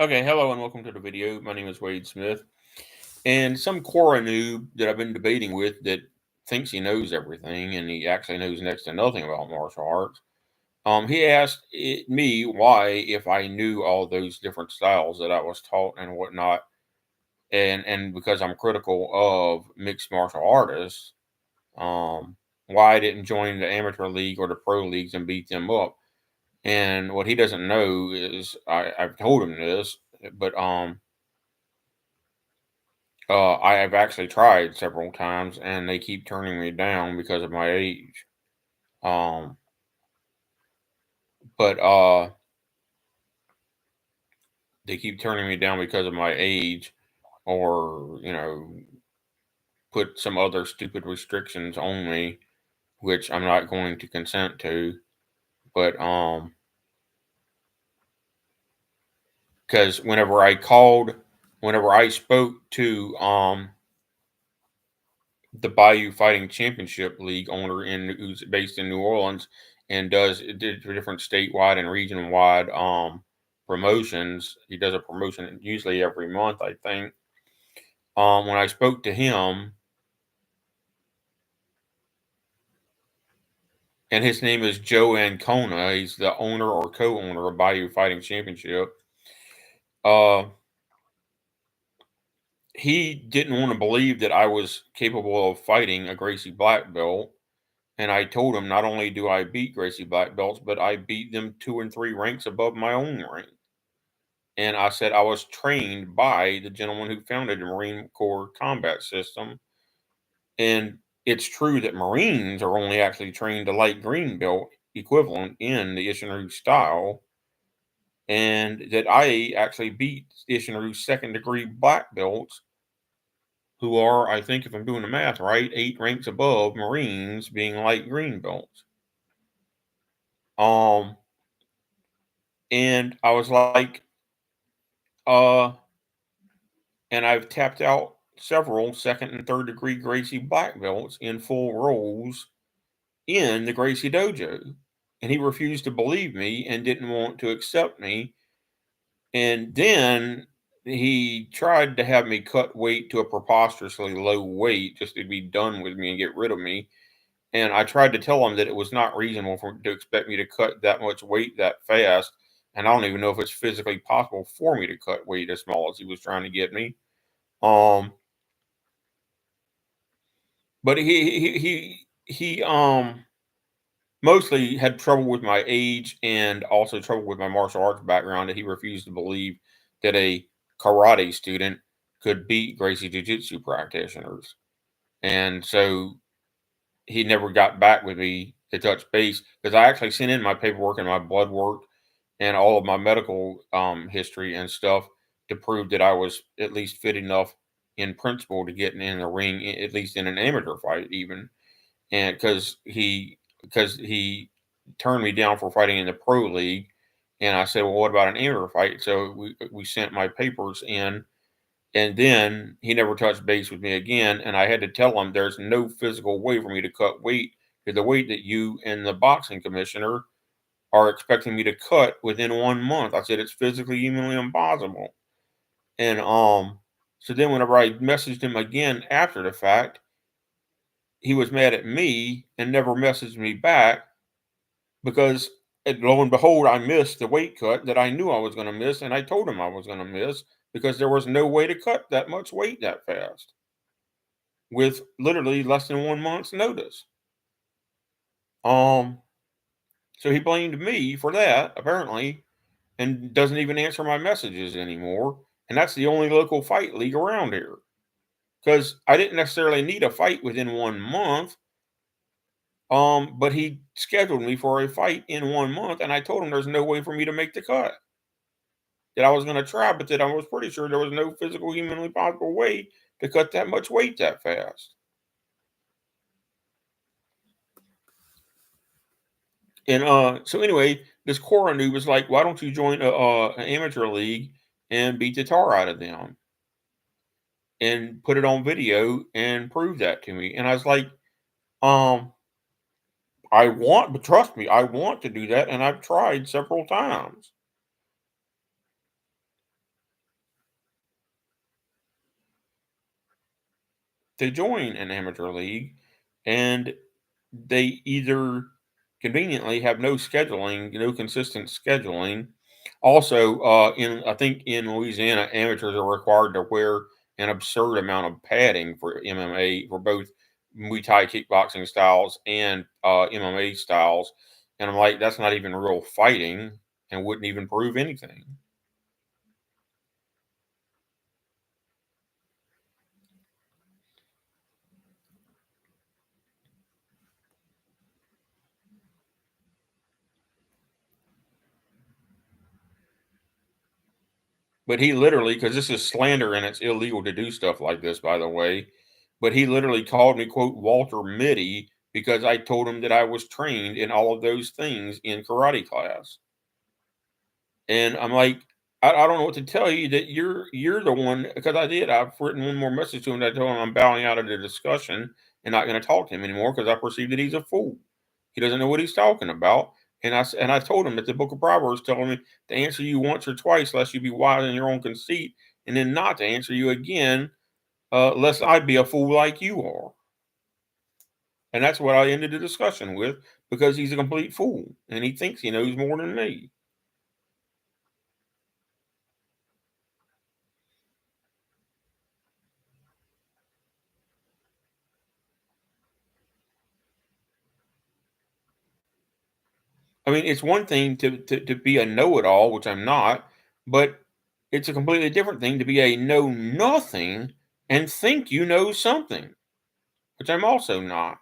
Okay, hello and welcome to the video. My name is Wade Smith, and some Quora noob that I've been debating with that thinks he knows everything, and he actually knows next to nothing about martial arts. He asked me why, if I knew all those different styles that I was taught and whatnot, and because I'm critical of mixed martial artists, why I didn't join the amateur league or the pro leagues and beat them up. And what he doesn't know is I've told him this, but I have actually tried several times, and they keep turning me down because of my age. Um, but they keep turning me down because of my age, or put some other stupid restrictions on me, which I'm not going to consent to. But because whenever I spoke to the Bayou Fighting Championship League owner who's based in New Orleans and did different statewide and region wide promotions. He does a promotion usually every month, I think. When I spoke to him, and his name is Joe Ancona, he's the owner or co-owner of Bayou Fighting Championship. Uh, he didn't want to believe that I was capable of fighting a Gracie black belt. And I told him not only do I beat Gracie black belts, but I beat them 2 and 3 ranks above my own rank. And I said I was trained by the gentleman who founded the Marine Corps combat system. And it's true that Marines are only actually trained to light green belt equivalent in the Ishinru style, and that I actually beat Ishinru's second degree black belts, who are, I think, if I'm doing the math right, 8 ranks above Marines being light green belts. Um, and I was like, uh, and I've tapped out several second and third degree Gracie black belts in full roles in the Gracie dojo. And he refused to believe me and didn't want to accept me. And then he tried to have me cut weight to a preposterously low weight just to be done with me and get rid of me. And I tried to tell him that it was not reasonable to expect me to cut that much weight that fast. And I don't even know if it's physically possible for me to cut weight as small as he was trying to get me. Um, but he mostly had trouble with my age and also trouble with my martial arts background, that he refused to believe that a karate student could beat Gracie Jiu-Jitsu practitioners. And so he never got back with me to touch base, because I actually sent in my paperwork and my blood work and all of my medical history and stuff to prove that I was at least fit enough in principle to get in the ring, at least in an amateur fight, even. And because he turned me down for fighting in the pro league, and I said, well, what about an amateur fight? So we sent my papers in, and then he never touched base with me again. And I had to tell him there's no physical way for me to cut weight to the weight that you and the boxing commissioner are expecting me to cut within 1 month. I said it's physically humanly impossible. And so then whenever I messaged him again after the fact, he was mad at me and never messaged me back, because lo and behold, I missed the weight cut that I knew I was going to miss, and I told him I was going to miss, because there was no way to cut that much weight that fast with literally less than 1 month's notice. Um, so he blamed me for that, apparently, and doesn't even answer my messages anymore. And that's the only local fight league around here, because I didn't necessarily need a fight within 1 month. But he scheduled me for a fight in 1 month, and I told him there's no way for me to make the cut. That I was going to try, but that I was pretty sure there was no physical, humanly possible way to cut that much weight that fast. And so anyway, this Quora noob was like, "Why don't you join an amateur league and beat the tar out of them and put it on video and prove that to me?" And I was like, um, but trust me, I want to do that, and I've tried several times. to join an amateur league, and they either conveniently have no scheduling, no consistent scheduling. Also, in I think in Louisiana, amateurs are required to wear an absurd amount of padding for MMA for both Muay Thai kickboxing styles and MMA styles. And I'm like, that's not even real fighting and wouldn't even prove anything. But he literally, because this is slander and it's illegal to do stuff like this, by the way. But he literally called me, quote, Walter Mitty, because I told him that I was trained in all of those things in karate class. And I'm like, I don't know what to tell you that you're the one because I did. I've written one more message to him that I told him I'm bowing out of the discussion and not going to talk to him anymore because I perceive that he's a fool. He doesn't know what he's talking about. And I told him that the book of Proverbs telling me to answer you once or twice, lest you be wise in your own conceit, and then not to answer you again, lest I be a fool like you are. And that's what I ended the discussion with because he's a complete fool and he thinks he knows more than me. I mean, it's one thing to be a know-it-all, which I'm not, but it's a completely different thing to be a know nothing and think you know something, which I'm also not.